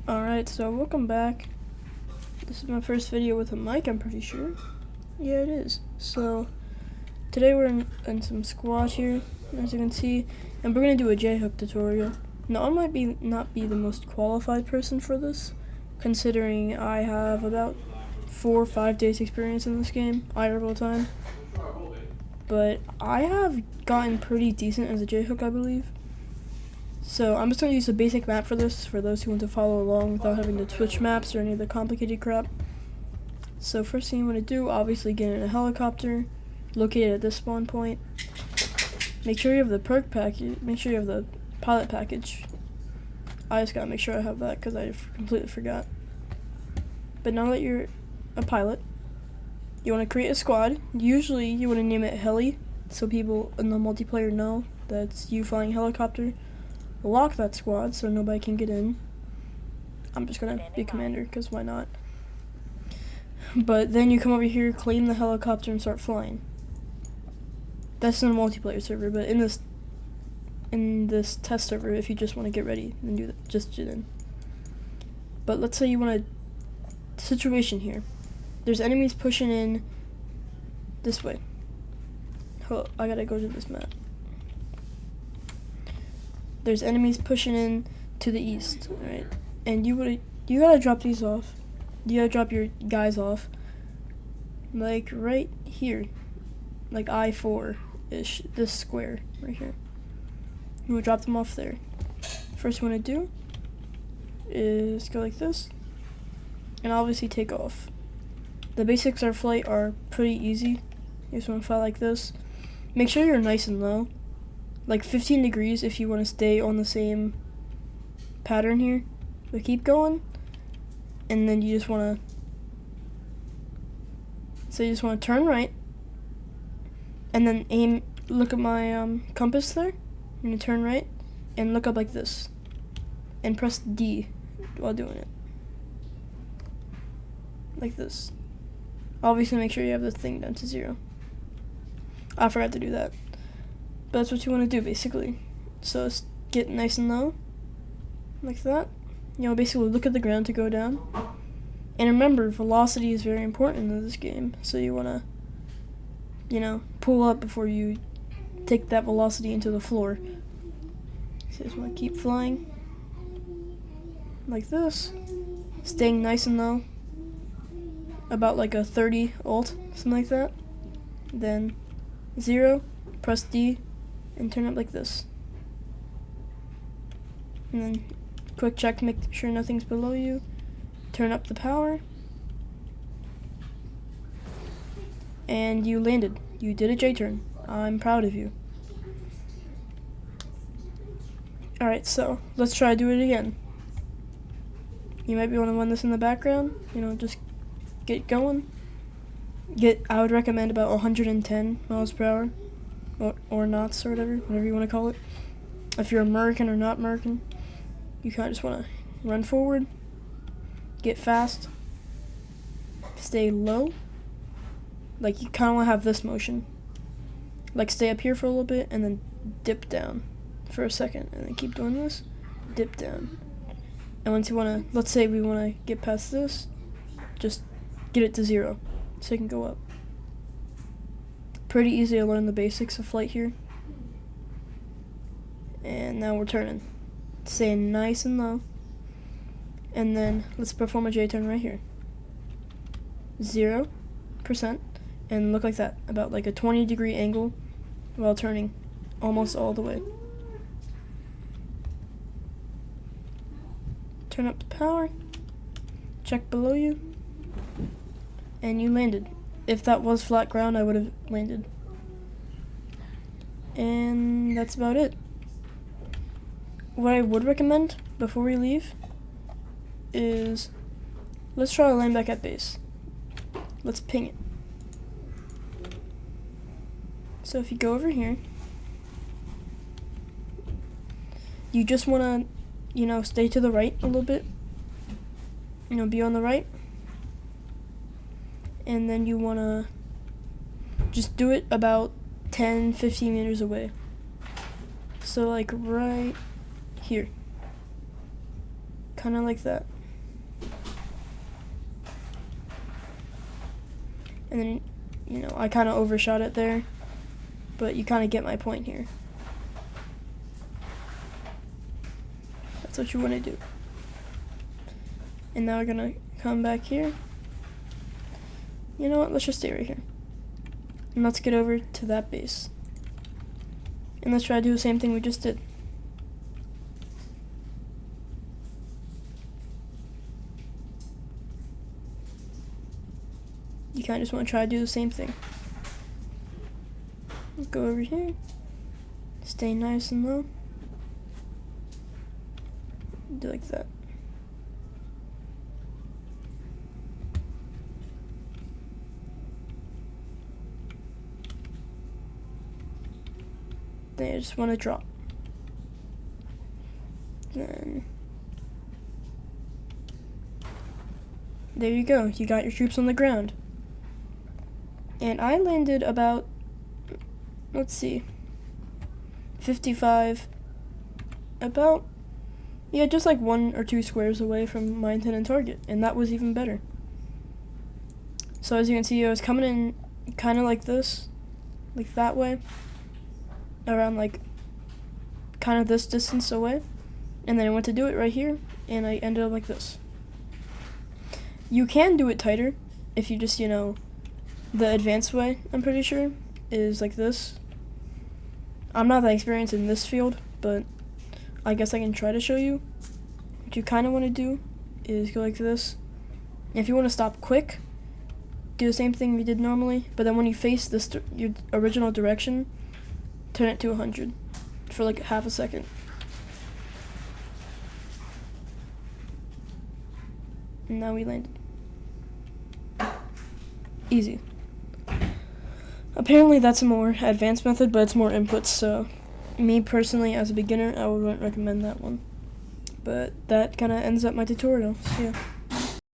Alright, so welcome back. This is my first video with a mic, I'm pretty sure. Yeah, it is. So, today we're in some squash here, as you can see, and we're going to do a jhook tutorial. Now, I might not be the most qualified person for this, considering I have about 4 or 5 days experience in this game, IRL time. But I have gotten pretty decent as a jhook, I believe. So I'm just going to use a basic map for this, for those who want to follow along without having to switch maps or any of the complicated crap. So first thing you want to do, obviously get in a helicopter, located at this spawn point. Make sure you have the perk package, make sure you have the pilot package. I just gotta make sure I have that because I completely forgot. But now that you're a pilot, you want to create a squad. Usually you want to name it Heli, so people in the multiplayer know that's you flying a helicopter. Lock that squad so nobody can get in. I'm just gonna be commander because why not? But then you come over here, claim the helicopter, and start flying. That's in a multiplayer server, but in this test server, if you just want to get ready, then do that. Just get in. But let's say you want a situation here. There's enemies pushing in this way. Oh, I gotta go to this map. There's enemies pushing in to the east, alright? And you gotta drop these off. You gotta drop your guys off. Like right here. Like I-4-ish, this square right here. You wanna drop them off there. First you wanna do is go like this. And obviously take off. The basics of flight are pretty easy. You just wanna fly like this. Make sure you're nice and low. Like 15 degrees if you want to stay on the same pattern here. But keep going. And then you just want to turn right. And then aim, look at my compass there. I'm going to turn right and look up like this. And press D while doing it. Like this. Obviously make sure you have the thing down to 0. I forgot to do that. But that's what you want to do, basically. So let's get nice and low, like that. You know, basically look at the ground to go down. And remember, velocity is very important in this game. So you want to, you know, pull up before you take that velocity into the floor. So you just want to keep flying, like this. Staying nice and low. About like a 30 ult, something like that. Then 0, press D. And turn up like this. And then quick check, make sure nothing's below you. Turn up the power. And you landed. You did a J-turn. I'm proud of you. Alright, so let's try to do it again. You might want to run this in the background. You know, just get going. I would recommend about 110 miles per hour. Or knots, or whatever you want to call it. If you're American or not American, you kind of just want to run forward, get fast, stay low. Like you kind of want to have this motion. Like stay up here for a little bit and then dip down for a second, and then keep doing this, dip down. And once you want to, let's say we want to get past this, just get it to 0 so you can go up. Pretty easy to learn the basics of flight here. And now we're turning. Staying nice and low. And then let's perform a J-turn right here. 0%. And look like that. About like a 20-degree angle while turning almost all the way. Turn up the power. Check below you. And you landed. If that was flat ground, I would have landed. And that's about it. What I would recommend before we leave is let's try to land back at base. Let's ping it. So if you go over here, you just want to, you know, stay to the right a little bit. You know, be on the right. And then you want to just do it about 10-15 meters away. So like right here. kind of like that. And then, you know, I kind of overshot it there, but you kind of get my point here. That's what you want to do. And now we're gonna come back here. You know what, let's just stay right here. And let's get over to that base. And let's try to do the same thing we just did. You kind of just want to try to do the same thing. Go over here. Stay nice and low. Do like that. Then you just want to drop. Then there you go. You got your troops on the ground. And I landed about, let's see, 55, about, yeah, just like 1 or 2 squares away from my intended target, and that was even better. So as you can see, I was coming in kind of like this, like that way, around like kind of this distance away, and then I went to do it right here, and I ended up like this. You can do it tighter if you just, you know, the advanced way, I'm pretty sure, is like this. I'm not that experienced in this field, but I guess I can try to show you. What you kind of want to do is go like this. If you want to stop quick, do the same thing we did normally, but then when you face this your original direction, turn it to 100 for like half a second. And now we landed. Easy. Apparently that's a more advanced method, but it's more inputs, so me personally as a beginner, I wouldn't recommend that one. But that kind of ends up my tutorial, so yeah.